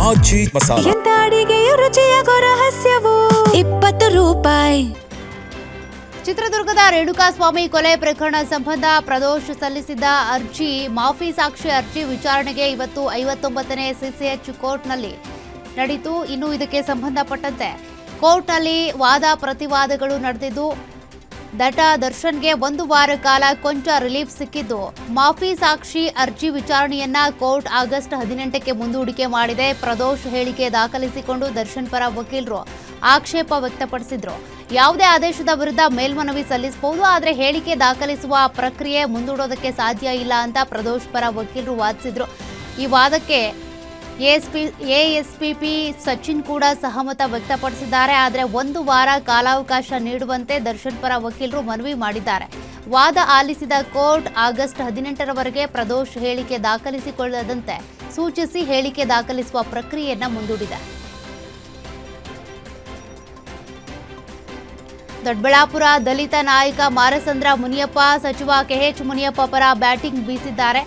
ಆಚಿ ಮಸಾಲ. ಎಂತ ಅಡಿಗೆಯ ರುಚಿಯಾಗೋ ರಹಸ್ಯವು 20 ರೂಪಾಯಿ. ಚಿತ್ರದುರ್ಗದ ರೇಣುಕಾಸ್ವಾಮಿ ಕೊಲೆ ಪ್ರಕರಣ ಸಂಬಂಧ ಪ್ರದೋಷ್ ಸಲ್ಲಿಸಿದ್ದ ಅರ್ಜಿ ಮಾಫಿ ಸಾಕ್ಷಿ ಅರ್ಜಿ ವಿಚಾರಣೆಗೆ ಇವತ್ತು 59ನೇ ಸಿಸಿಎಚ್ ಕೋರ್ಟ್ನಲ್ಲಿ ನಡೆಯಿತು. ಇನ್ನು ಇದಕ್ಕೆ ಸಂಬಂಧಪಟ್ಟಂತೆ ಕೋರ್ಟ್ನಲ್ಲಿ ವಾದ ಪ್ರತಿವಾದಗಳು ನಡೆದಿದ್ದು, ನಟ ದರ್ಶನ್ಗೆ 1 ವಾರ ಕಾಲ ಕೊಂಚ ರಿಲೀಫ್ ಸಿಕ್ಕಿದ್ದು, ಮಾಫಿ ಸಾಕ್ಷಿ ಅರ್ಜಿ ವಿಚಾರಣೆಯನ್ನ ಕೋರ್ಟ್ ಆಗಸ್ಟ್ 18ಕ್ಕೆ ಮುಂದೂಡಿಕೆ ಮಾಡಿದೆ. ಪ್ರದೋಷ್ ಹೇಳಿಕೆ ದಾಖಲಿಸಿಕೊಂಡು ದರ್ಶನ್ ಪರ ವಕೀಲರು ಆಕ್ಷೇಪ ವ್ಯಕ್ತಪಡಿಸಿದ್ರು. ಯಾವುದೇ ಆದೇಶದ ವಿರುದ್ಧ ಮೇಲ್ಮನವಿ ಸಲ್ಲಿಸಬಹುದು, ಆದರೆ ಹೇಳಿಕೆ ದಾಖಲಿಸುವ ಪ್ರಕ್ರಿಯೆ ಮುಂದೂಡೋದಕ್ಕೆ ಸಾಧ್ಯ ಇಲ್ಲ ಅಂತ ಪ್ರದೋಷ್ ಪರ ವಕೀಲರು ವಾದಿಸಿದ್ರು. ಈ ವಾದಕ್ಕೆ ಎಎಸ್ಪಿಪಿ ಸಚಿನ್ ಕೂಡ ಸಹಮತ ವ್ಯಕ್ತಪಡಿಸಿದ್ದಾರೆ. ಆದರೆ 1 ವಾರ ಕಾಲಾವಕಾಶ ನೀಡುವಂತೆ ದರ್ಶನ್ ಪರ ವಕೀಲರು ಮನವಿ ಮಾಡಿದ್ದಾರೆ. ವಾದ ಆಲಿಸಿದ ಕೋರ್ಟ್ ಆಗಸ್ಟ್ 18ರವರೆಗೆ ಪ್ರದೋಷ್ ಹೇಳಿಕೆ ದಾಖಲಿಸಿಕೊಳ್ಳದಂತೆ ಸೂಚಿಸಿ ಹೇಳಿಕೆ ದಾಖಲಿಸುವ ಪ್ರಕ್ರಿಯೆಯನ್ನು ಮುಂದೂಡಿದೆ. ದೊಡ್ಡಬಳ್ಳಾಪುರ ದಲಿತ ನಾಯಕ ಮಾರಸಂದ್ರ ಮುನಿಯಪ್ಪ ಸಚಿವ ಕೆಎಚ್ ಮುನಿಯಪ್ಪ ಪರ ಬ್ಯಾಟಿಂಗ್ ಬೀಸಿದ್ದಾರೆ.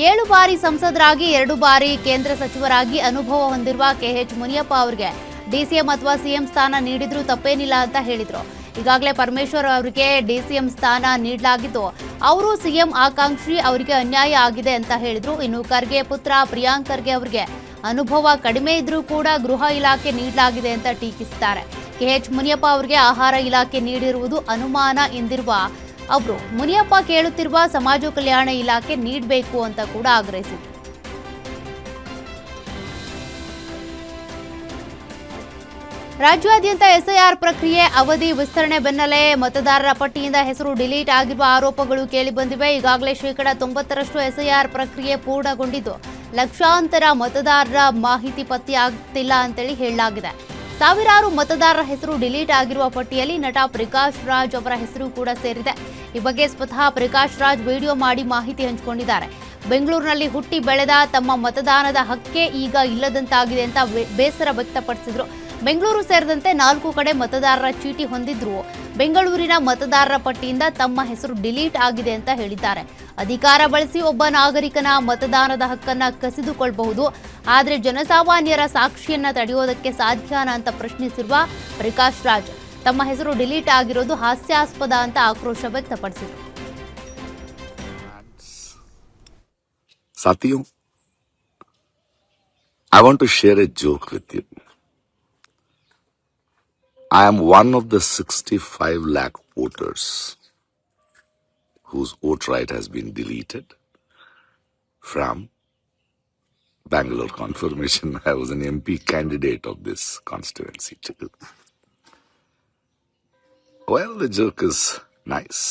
7 ಬಾರಿ ಸಂಸದರಾಗಿ 2 ಬಾರಿ ಕೇಂದ್ರ ಸಚಿವರಾಗಿ ಅನುಭವ ಹೊಂದಿರುವ ಕೆಎಚ್ ಮುನಿಯಪ್ಪ ಅವರಿಗೆ ಡಿಸಿಎಂ ಅಥವಾ ಸಿಎಂ ಸ್ಥಾನ ನೀಡಿದ್ರೂ ತಪ್ಪೇನಿಲ್ಲ ಅಂತ ಹೇಳಿದ್ರು. ಈಗಾಗಲೇ ಪರಮೇಶ್ವರ್ ಅವರಿಗೆ ಡಿಸಿಎಂ ಸ್ಥಾನ ನೀಡಲಾಗಿದ್ದು, ಅವರು ಸಿಎಂ ಆಕಾಂಕ್ಷಿ, ಅವರಿಗೆ ಅನ್ಯಾಯ ಆಗಿದೆ ಅಂತ ಹೇಳಿದ್ರು. ಇನ್ನು ಖರ್ಗೆ ಪುತ್ರ ಪ್ರಿಯಾಂಕ್ ಖರ್ಗೆ ಅವರಿಗೆ ಅನುಭವ ಕಡಿಮೆ ಇದ್ರೂ ಕೂಡ ಗೃಹ ಇಲಾಖೆ ನೀಡಲಾಗಿದೆ ಅಂತ ಟೀಕಿಸಿದ್ದಾರೆ. ಕೆಎಚ್ ಮುನಿಯಪ್ಪ ಅವರಿಗೆ ಆಹಾರ ಇಲಾಖೆ ನೀಡಿರುವುದು ಅನುಮಾನ ಎಂದಿರುವ ಅವರು ಮುನಿಯಪ್ಪ ಕೇಳುತ್ತಿರುವ ಸಮಾಜ ಕಲ್ಯಾಣ ಇಲಾಖೆ ನೀಡಬೇಕು ಅಂತ ಕೂಡ ಆಗ್ರಹಿಸಿದರು. ರಾಜ್ಯಾದ್ಯಂತ ಎಸ್ಐಆರ್ ಪ್ರಕ್ರಿಯೆ ಅವಧಿ ವಿಸ್ತರಣೆ ಬೆನ್ನಲ್ಲೇ ಮತದಾರರ ಪಟ್ಟಿಯಿಂದ ಹೆಸರು ಡಿಲೀಟ್ ಆಗಿರುವ ಆರೋಪಗಳು ಕೇಳಿಬಂದಿವೆ. ಈಗಾಗಲೇ 90% ಎಸ್ಐಆರ್ ಪ್ರಕ್ರಿಯೆ ಪೂರ್ಣಗೊಂಡಿದ್ದು, ಲಕ್ಷಾಂತರ ಮತದಾರರ ಮಾಹಿತಿ ಪತ್ತೆಯಾಗ್ತಿಲ್ಲ ಅಂತೇಳಿ ಹೇಳಲಾಗಿದೆ. ಸಾವಿರಾರು ಮತದಾರರ ಹೆಸರು ಡಿಲೀಟ್ ಆಗಿರುವ ಪಟ್ಟಿಯಲ್ಲಿ ನಟ ಪ್ರಕಾಶ್ ರಾಜ್ ಅವರ ಹೆಸರು ಕೂಡ ಸೇರಿದೆ. ಈ ಬಗ್ಗೆ ಸ್ವತಃ ಪ್ರಕಾಶ್ ರಾಜ್ ವಿಡಿಯೋ ಮಾಡಿ ಮಾಹಿತಿ ಹಂಚಿಕೊಂಡಿದ್ದಾರೆ. ಬೆಂಗಳೂರಿನಲ್ಲಿ ಹುಟ್ಟಿ ಬೆಳೆದ ತಮ್ಮ ಮತದಾನದ ಹಕ್ಕೇ ಈಗ ಇಲ್ಲದಂತಾಗಿದೆ ಅಂತ ಬೇಸರ ವ್ಯಕ್ತಪಡಿಸಿದ್ರು. ಬೆಂಗಳೂರು ಸೇರಿದಂತೆ 4 ಕಡೆ ಮತದಾರರ ಚೀಟಿ ಹೊಂದಿದ್ರು ಬೆಂಗಳೂರಿನ ಮತದಾರರ ಪಟ್ಟಿಯಿಂದ ತಮ್ಮ ಹೆಸರು ಡಿಲೀಟ್ ಆಗಿದೆ ಅಂತ ಹೇಳಿದ್ದಾರೆ. ಅಧಿಕಾರ ಬಳಸಿ ಒಬ್ಬ ನಾಗರಿಕನ ಮತದಾನದ ಹಕ್ಕನ್ನ ಕಸಿದುಕೊಳ್ಳಬಹುದು, ಆದರೆ ಜನಸಾಮಾನ್ಯರ ಸಾಕ್ಷಿಯನ್ನ ತಡೆಯೋದಕ್ಕೆ ಸಾಧ್ಯನಾ ಅಂತ ಪ್ರಶ್ನಿಸಿರುವ ಪ್ರಕಾಶ್ ರಾಜ್ ತಮ್ಮ ಹೆಸರು ಡಿಲೀಟ್ ಆಗಿರೋದು ಹಾಸ್ಯಾಸ್ಪದ ಅಂತ ಆಕ್ರೋಶ ವ್ಯಕ್ತಪಡಿಸಿದರು. साथियों, I want to share a joke with you. I am one of the 65 lakh voters whose vote right has been deleted from Bangalore confirmation. I was an MP candidate of this constituency too. Well, the joke is nice.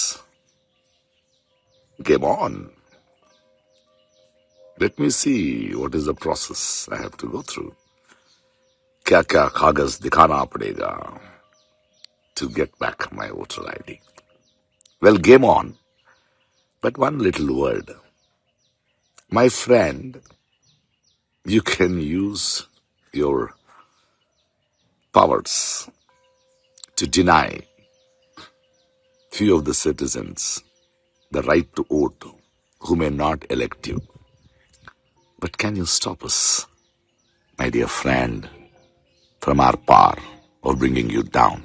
Game on. Let me see what is the process I have to go through. क्या कागज दिखाना पड़ेगा to get back my voter ID. Well, game on. But one little word. My friend, you can use your powers to deny few of the citizens the right to vote who may not elect you. But can you stop us, my dear friend, from our power of bringing you down?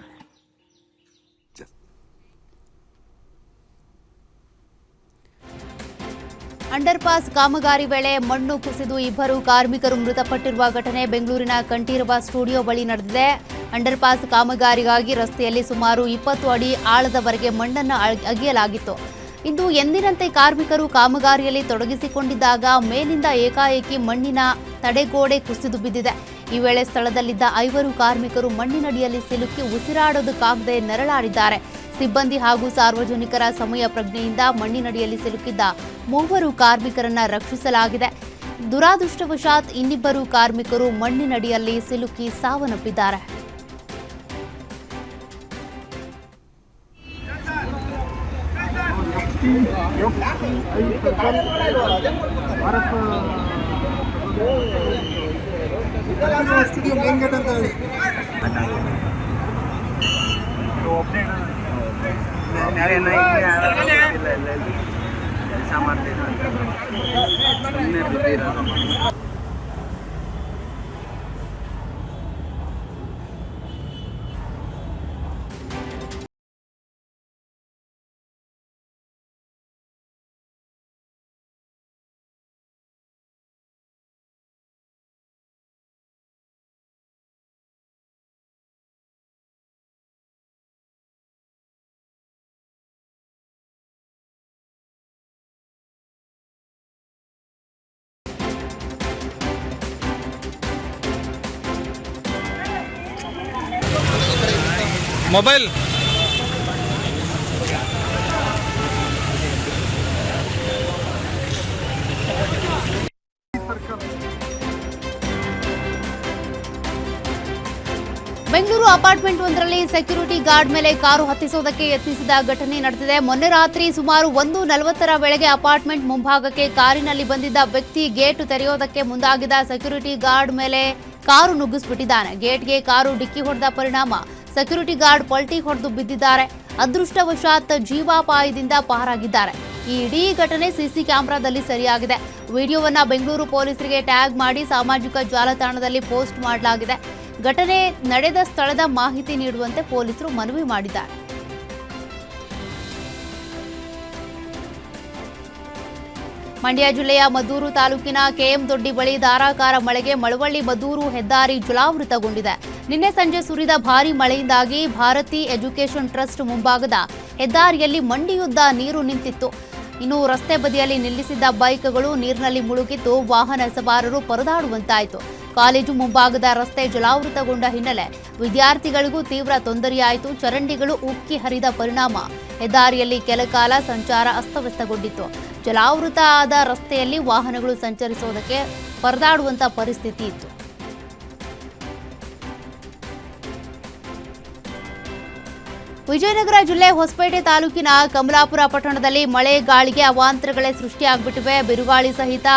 Under pass ಕಾಮಗಾರಿ ವೇಳೆ ಮಣ್ಣು ಕುಸಿದು 2 ಕಾರ್ಮಿಕರು ಮೃತಪಟ್ಟಿರುವ ಘಟನೆ ಬೆಂಗಳೂರಿನ Kanteerava studio ಬಳಿ ನಡೆದಿದೆ. ಅಂಡರ್ ಪಾಸ್ ಕಾಮಗಾರಿಗಾಗಿ ರಸ್ತೆಯಲ್ಲಿ ಸುಮಾರು 20 ಅಡಿ ಆಳದವರೆಗೆ ಮಣ್ಣನ್ನು ಅಗೆಯಲಾಗಿತ್ತು. ಇಂದು ಎಂದಿನಂತೆ ಕಾರ್ಮಿಕರು ಕಾಮಗಾರಿಯಲ್ಲಿ ತೊಡಗಿಸಿಕೊಂಡಿದ್ದಾಗ ಮೇಲಿಂದ ಏಕಾಏಕಿ ಮಣ್ಣಿನ ತಡೆಗೋಡೆ ಕುಸಿದು ಬಿದ್ದಿದೆ. ಈ ವೇಳೆ ಸ್ಥಳದಲ್ಲಿದ್ದ 5 ಕಾರ್ಮಿಕರು ಮಣ್ಣಿನಡಿಯಲ್ಲಿ ಸಿಲುಕಿ ಉಸಿರಾಡೋದಕ್ಕಾಗದೆ ನೆರಳಾಡಿದ್ದಾರೆ. ಸಿಬ್ಬಂದಿ ಹಾಗೂ ಸಾರ್ವಜನಿಕರ ಸಮಯ ಪ್ರಜ್ಞೆಯಿಂದ ಮಣ್ಣಿನಡಿಯಲ್ಲಿ ಸಿಲುಕಿದ್ದ 3 ಕಾರ್ಮಿಕರನ್ನ ರಕ್ಷಿಸಲಾಗಿದೆ. ದುರಾದೃಷ್ಟವಶಾತ್ ಇನ್ನಿಬ್ಬರು ಕಾರ್ಮಿಕರು ಮಣ್ಣಿನಡಿಯಲ್ಲಿ ಸಿಲುಕಿ ಸಾವನ್ನಪ್ಪಿದ್ದಾರೆ. ಮೊಬೈಲ್ ಬೆಂಗಳೂರು ಅಪಾರ್ಟ್ಮೆಂಟ್ ಒಂದರಲ್ಲಿ ಸೆಕ್ಯೂರಿಟಿ ಗಾರ್ಡ್ ಮೇಲೆ ಕಾರು ಹತ್ತಿಸೋದಕ್ಕೆ ಯತ್ನಿಸಿದ ಘಟನೆ ನಡೆದಿದೆ. ಮೊನ್ನೆ ರಾತ್ರಿ ಸುಮಾರು 1:40 ವೇಳೆಗೆ ಅಪಾರ್ಟ್ಮೆಂಟ್ ಮುಂಭಾಗಕ್ಕೆ ಕಾರಿನಲ್ಲಿ ಬಂದಿದ್ದ ವ್ಯಕ್ತಿ ಗೇಟ್ ತೆರೆಯೋದಕ್ಕೆ ಮುಂದಾಗಿದ್ದ ಸೆಕ್ಯೂರಿಟಿ ಗಾರ್ಡ್ ಮೇಲೆ ಕಾರು ನುಗ್ಗಿಸ್ಬಿಟ್ಟಿದ್ದಾನೆ. ಗೇಟ್ಗೆ ಕಾರು ಡಿಕ್ಕಿ ಹೊಡೆದ ಪರಿಣಾಮ ಸೆಕ್ಯೂರಿಟಿ ಗಾರ್ಡ್ ಪಲ್ಟಿ ಹೊಡೆದು ಬಿದ್ದಿದ್ದಾರೆ. ಅದೃಷ್ಟವಶಾತ್ ಜೀವಾಪಾಯದಿಂದ ಪಾರಾಗಿದ್ದಾರೆ. ಈ ಇಡೀ ಘಟನೆ ಸಿಸಿ ಕ್ಯಾಮೆರಾದಲ್ಲಿ ಸೆರೆಯಾಗಿದೆ. ವಿಡಿಯೋವನ್ನ ಬೆಂಗಳೂರು ಪೊಲೀಸರಿಗೆ ಟ್ಯಾಗ್ ಮಾಡಿ ಸಾಮಾಜಿಕ ಜಾಲತಾಣದಲ್ಲಿ ಪೋಸ್ಟ್ ಮಾಡಲಾಗಿದೆ. ಘಟನೆ ನಡೆದ ಸ್ಥಳದ ಮಾಹಿತಿ ನೀಡುವಂತೆ ಪೊಲೀಸರು ಮನವಿ ಮಾಡಿದ್ದಾರೆ. ಮಂಡ್ಯ ಜಿಲ್ಲೆಯ ಮದ್ದೂರು ತಾಲೂಕಿನ ಕೆಎಂ ದೊಡ್ಡಿ ಬಳಿ ಧಾರಾಕಾರ ಮಳೆಗೆ ಮಳವಳ್ಳಿ ಮದ್ದೂರು ಹೆದ್ದಾರಿ ಜಲಾವೃತಗೊಂಡಿದೆ. ನಿನ್ನೆ ಸಂಜೆ ಸುರಿದ ಭಾರೀ ಮಳೆಯಿಂದಾಗಿ ಭಾರತಿ ಎಜುಕೇಷನ್ ಟ್ರಸ್ಟ್ ಮುಂಭಾಗದ ಹೆದ್ದಾರಿಯಲ್ಲಿ ಮಂಡಿಯುದ್ದ ನೀರು ನಿಂತಿತ್ತು. ಇನ್ನು ರಸ್ತೆ ಬದಿಯಲ್ಲಿ ನಿಲ್ಲಿಸಿದ್ದ ಬೈಕ್ಗಳು ನೀರಿನಲ್ಲಿ ಮುಳುಗಿದ್ದು ವಾಹನ ಸವಾರರು ಪರದಾಡುವಂತಾಯಿತು. ಕಾಲೇಜು ಮುಂಭಾಗದ ರಸ್ತೆ ಜಲಾವೃತಗೊಂಡ ಹಿನ್ನೆಲೆ ವಿದ್ಯಾರ್ಥಿಗಳಿಗೂ ತೀವ್ರ ತೊಂದರೆಯಾಯಿತು. ಚರಂಡಿಗಳು ಉಕ್ಕಿ ಹರಿದ ಪರಿಣಾಮ ಹೆದ್ದಾರಿಯಲ್ಲಿ ಕೆಲಕಾಲ ಸಂಚಾರ ಅಸ್ತವ್ಯಸ್ತಗೊಂಡಿತ್ತು. ಜಲಾವೃತ ಆದ ರಸ್ತೆಯಲ್ಲಿ ವಾಹನಗಳು ಸಂಚರಿಸುವುದಕ್ಕೆ ಪರದಾಡುವಂತ ಪರಿಸ್ಥಿತಿ ಇತ್ತು. ವಿಜಯನಗರ ಜಿಲ್ಲೆ ಹೊಸಪೇಟೆ ತಾಲೂಕಿನ ಕಮಲಾಪುರ ಪಟ್ಟಣದಲ್ಲಿ ಮಳೆ ಗಾಳಿಗೆ ಅವಾಂತರಗಳೇ ಸೃಷ್ಟಿಯಾಗ್ಬಿಟ್ಟಿವೆ. ಬಿರುಗಾಳಿ ಸಹಿತ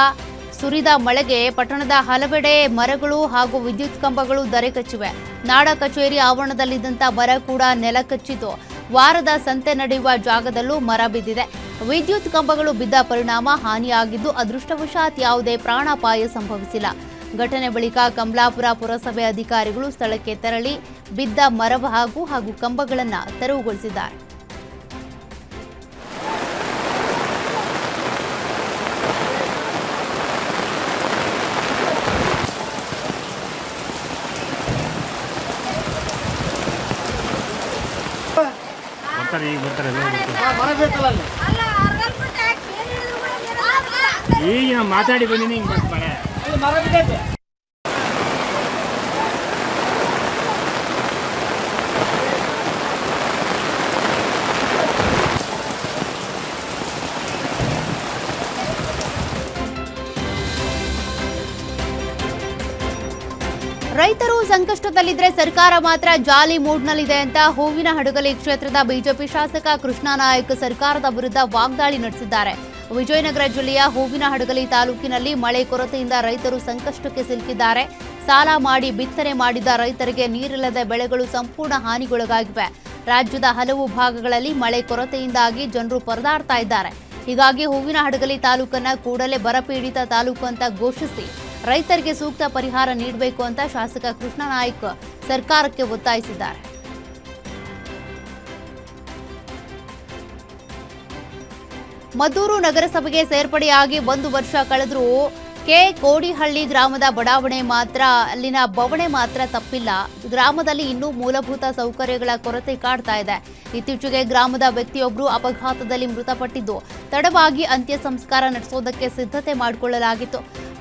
ಸುರಿದ ಮಳೆಗೆ ಪಟ್ಟಣದ ಹಲವೆಡೆ ಮರಗಳು ಹಾಗೂ ವಿದ್ಯುತ್ ಕಂಬಗಳು ಧರೆಕಚ್ಚಿವೆ. ನಾಡ ಕಚೇರಿ ಆವರಣದಲ್ಲಿದ್ದಂಥ ಮರ ಕೂಡ ನೆಲಕಚ್ಚಿತು. ವಾರದ ಸಂತೆ ನಡೆಯುವ ಜಾಗದಲ್ಲೂ ಮರ ಬಿದ್ದಿದೆ. ವಿದ್ಯುತ್ ಕಂಬಗಳು ಬಿದ್ದ ಪರಿಣಾಮ ಹಾನಿಯಾಗಿದ್ದು ಅದೃಷ್ಟವಶಾತ್ ಯಾವುದೇ ಪ್ರಾಣಾಪಾಯ ಸಂಭವಿಸಿಲ್ಲ. ಘಟನೆ ಬಳಿಕ ಕಮಲಾಪುರ ಪುರಸಭೆ ಅಧಿಕಾರಿಗಳು ಸ್ಥಳಕ್ಕೆ ತೆರಳಿ ಬಿದ್ದ ಮರ ಹಾಗೂ ಕಂಬಗಳನ್ನು ತೆರವುಗೊಳಿಸಿದ್ದಾರೆ. ಈಗ ಮಾತಾಡಿ ಬಂದಿನಿ ಮಳೆ ರೈತರು ಸಂಕಷ್ಟದಲ್ಲಿದ್ರೆ ಸರ್ಕಾರ ಮಾತ್ರ ಜಾಲಿ ಮೂಡ್ನಲ್ಲಿದೆ ಅಂತ ಹೂವಿನಹಡಗಲಿ ಕ್ಷೇತ್ರದ ಬಿಜೆಪಿ ಶಾಸಕ ಕೃಷ್ಣಾ ನಾಯಕ್ ಸರ್ಕಾರದ ವಿರುದ್ಧ ವಾಗ್ದಾಳಿ ನಡೆಸಿದ್ದಾರೆ. ವಿಜಯನಗರ ಜಿಲ್ಲೆಯ ಹೂವಿನಹಡಗಲಿ ತಾಲೂಕಿನಲ್ಲಿ ಮಳೆ ಕೊರತೆಯಿಂದ ರೈತರು ಸಂಕಷ್ಟಕ್ಕೆ ಸಿಲುಕಿದ್ದಾರೆ. ಸಾಲ ಮಾಡಿ ಬಿತ್ತನೆ ಮಾಡಿದ ರೈತರಿಗೆ ನೀರಿಲ್ಲದೆ ಬೆಳೆಗಳು ಸಂಪೂರ್ಣ ಹಾನಿಗೊಳಗಾಗಿವೆ. ರಾಜ್ಯದ ಹಲವು ಭಾಗಗಳಲ್ಲಿ ಮಳೆ ಕೊರತೆಯಿಂದಾಗಿ ಜನರು ಪರದಾಡ್ತಾ ಇದ್ದಾರೆ. ಹೀಗಾಗಿ ಹೂವಿನಹಡಗಲಿ ತಾಲೂಕನ್ನ ಕೂಡಲೇ ಬರಪೀಡಿತ ತಾಲೂಕು ಅಂತ ಘೋಷಿಸಿ ರೈತರಿಗೆ ಸೂಕ್ತ ಪರಿಹಾರ ನೀಡಬೇಕು ಅಂತ ಶಾಸಕ ಕೃಷ್ಣಾ ನಾಯಕ್ ಸರ್ಕಾರಕ್ಕೆ ಒತ್ತಾಯಿಸಿದ್ದಾರೆ. ಮದ್ದೂರು ನಗರಸಭೆಗೆ ಸೇರ್ಪಡೆಯಾಗಿ 1 ವರ್ಷ ಕಳೆದರೂ ಕೋಡಿಹಳ್ಳಿ ಗ್ರಾಮದ ಬಡಾವಣೆ ಮಾತ್ರ ಅಲ್ಲಿನ ಬವಣೆ ಮಾತ್ರ ತಪ್ಪಿಲ್ಲ. ಗ್ರಾಮದಲ್ಲಿ ಇನ್ನೂ ಮೂಲಭೂತ ಸೌಕರ್ಯಗಳ ಕೊರತೆ ಕಾಡ್ತಾ ಇದೆ. ಇತ್ತೀಚೆಗೆ ಗ್ರಾಮದ ವ್ಯಕ್ತಿಯೊಬ್ಬರು ಅಪಘಾತದಲ್ಲಿ ಮೃತಪಟ್ಟಿದ್ದು ತಡವಾಗಿ ಅಂತ್ಯ ಸಂಸ್ಕಾರ ನಡೆಸೋದಕ್ಕೆ ಸಿದ್ಧತೆ ಮಾಡಿಕೊಳ್ಳಲಾಗಿತ್ತು.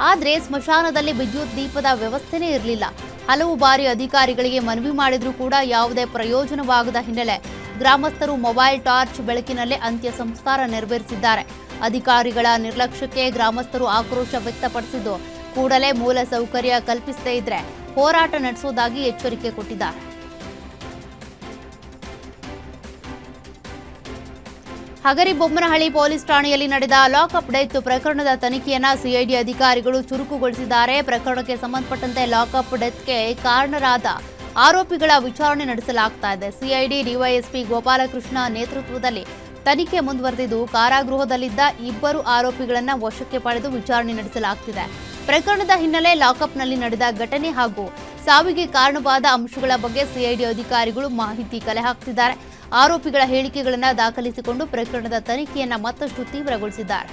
ಆದರೆ ಸ್ಮಶಾನದಲ್ಲಿ ವಿದ್ಯುತ್ ದೀಪದ ವ್ಯವಸ್ಥೆನೇ ಇರಲಿಲ್ಲ. ಹಲವು ಬಾರಿ ಅಧಿಕಾರಿಗಳಿಗೆ ಮನವಿ ಮಾಡಿದ್ರೂ ಕೂಡ ಯಾವುದೇ ಪ್ರಯೋಜನವಾಗದ ಹಿನ್ನೆಲೆ ಗ್ರಾಮಸ್ಥರು ಮೊಬೈಲ್ ಟಾರ್ಚ್ ಬೆಳಕಿನಲ್ಲೇ ಅಂತ್ಯ ಸಂಸ್ಕಾರ ನೆರವೇರಿಸಿದ್ದಾರೆ. ಅಧಿಕಾರಿಗಳ ನಿರ್ಲಕ್ಷ್ಯಕ್ಕೆ ಗ್ರಾಮಸ್ಥರು ಆಕ್ರೋಶ ವ್ಯಕ್ತಪಡಿಸಿದ್ದು ಕೂಡಲೇ ಮೂಲ ಸೌಕರ್ಯ ಕಲ್ಪಿಸದೇ ಇದ್ರೆ ಹೋರಾಟ ನಡೆಸುವುದಾಗಿ ಎಚ್ಚರಿಕೆ ಕೊಟ್ಟಿದ್ದಾರೆ. ಹಗರಿಬೊಮ್ಮನಹಳ್ಳಿ ಪೊಲೀಸ್ ಠಾಣೆಯಲ್ಲಿ ನಡೆದ ಲಾಕಪ್ ಡೆತ್ ಪ್ರಕರಣದ ತನಿಖೆಯನ್ನ ಸಿಐಡಿ ಅಧಿಕಾರಿಗಳು ಚುರುಕುಗೊಳಿಸಿದ್ದಾರೆ. ಪ್ರಕರಣಕ್ಕೆ ಸಂಬಂಧಪಟ್ಟಂತೆ ಲಾಕಪ್ ಡೆತ್ಗೆ ಕಾರಣರಾದ ಆರೋಪಿಗಳ ವಿಚಾರಣೆ ನಡೆಸಲಾಗ್ತಾ ಇದೆ. ಸಿಐಡಿ ಡಿವೈಎಸ್ಪಿ ಗೋಪಾಲಕೃಷ್ಣ ನೇತೃತ್ವದಲ್ಲಿ ತನಿಖೆ ಮುಂದುವರೆದಿದ್ದು ಕಾರಾಗೃಹದಲ್ಲಿದ್ದ 2 ಆರೋಪಿಗಳನ್ನು ವಶಕ್ಕೆ ಪಡೆದು ವಿಚಾರಣೆ ನಡೆಸಲಾಗುತ್ತಿದೆ. ಪ್ರಕರಣದ ಹಿನ್ನೆಲೆ ಲಾಕಪ್ನಲ್ಲಿ ನಡೆದ ಘಟನೆ ಹಾಗೂ ಸಾವಿಗೆ ಕಾರಣವಾದ ಅಂಶಗಳ ಬಗ್ಗೆ ಸಿಐಡಿ ಅಧಿಕಾರಿಗಳು ಮಾಹಿತಿ ಕಲೆ ಹಾಕುತ್ತಿದ್ದಾರೆ. ಆರೋಪಿಗಳ ಹೇಳಿಕೆಗಳನ್ನು ದಾಖಲಿಸಿಕೊಂಡು ಪ್ರಕರಣದ ತನಿಖೆಯನ್ನು ಮತ್ತಷ್ಟು ತೀವ್ರಗೊಳಿಸಿದ್ದಾರೆ.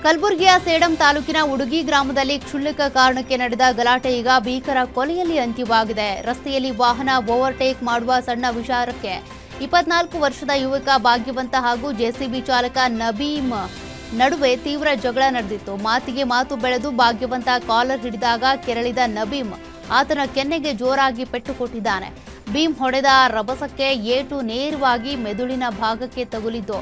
ಕಲಬುರಗಿಯ ಸೇಡಂ ತಾಲೂಕಿನ ಉಡುಗಿ ಗ್ರಾಮದಲ್ಲಿ ಕ್ಷುಲ್ಲಕ ಕಾರಣಕ್ಕೆ ನಡೆದ ಗಲಾಟೆ ಈಗ ಭೀಕರ ಕೊಲೆಯಲ್ಲಿ ಅಂತ್ಯವಾಗಿದೆ. ರಸ್ತೆಯಲ್ಲಿ ವಾಹನ ಓವರ್ಟೇಕ್ ಮಾಡುವ ಸಣ್ಣ ವಿಚಾರಕ್ಕೆ 24 ವರ್ಷದ ಯುವಕ ಭಾಗ್ಯವಂತ ಹಾಗೂ ಜೆಸಿಬಿ ಚಾಲಕ ನಬೀಮ್ ನಡುವೆ ತೀವ್ರ ಜಗಳ ನಡೆದಿತ್ತು. ಮಾತಿಗೆ ಮಾತು ಬೆಳೆದು ಭಾಗ್ಯವಂತ ಕಾಲರ್ ಹಿಡಿದಾಗ ಕೆರಳಿದ ನಬೀಮ್ ಆತನ ಕೆನ್ನೆಗೆ ಜೋರಾಗಿ ಪೆಟ್ಟು ಕೊಟ್ಟಿದ್ದಾನೆ. ಭೀಮ್ ಹೊಡೆದ ರಭಸಕ್ಕೆ ಏಟು ನೇರವಾಗಿ ಮೆದುಳಿನ ಭಾಗಕ್ಕೆ ತಗುಲಿದ್ದು